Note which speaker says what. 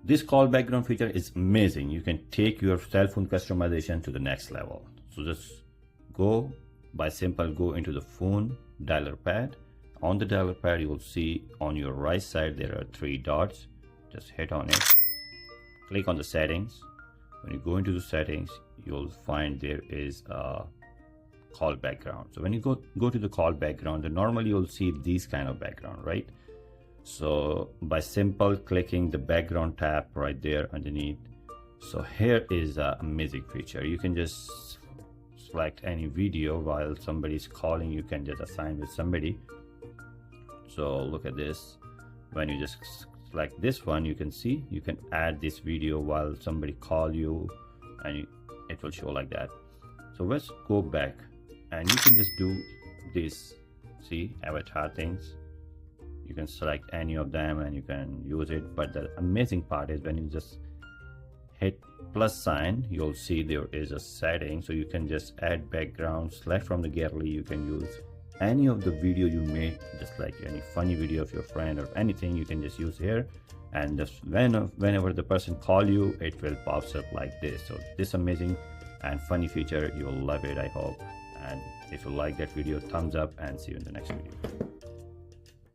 Speaker 1: This call background feature is amazing. You can take your cell phone customization to the next level. So just go into the phone dialer pad. On the dialer pad, you will see on your right side there are 3 dots. Just hit on it, click on the settings. When you go into the settings, you'll find there is a call background. So when you go to the call background, then normally you'll see these kind of background, right? So by simple clicking the background tab right there underneath, so here is an amazing feature. You can just select any video while somebody's calling. You can just assign with somebody. So look at this. When you just select this one, you can see you can add this video while somebody call you, and it will show like that. So let's go back, and you can just do this. See, avatar things. You can select any of them and you can use it. But the amazing part is when you just hit plus sign, you'll see there is a setting. So you can just add background, select from the gallery. You can use any of the video you made, just like any funny video of your friend or anything, you can just use here. And just whenever the person call you, it will pop up like this. So this amazing and funny feature, you will love it, I hope. And if you like that video, thumbs up, and see you in the next video.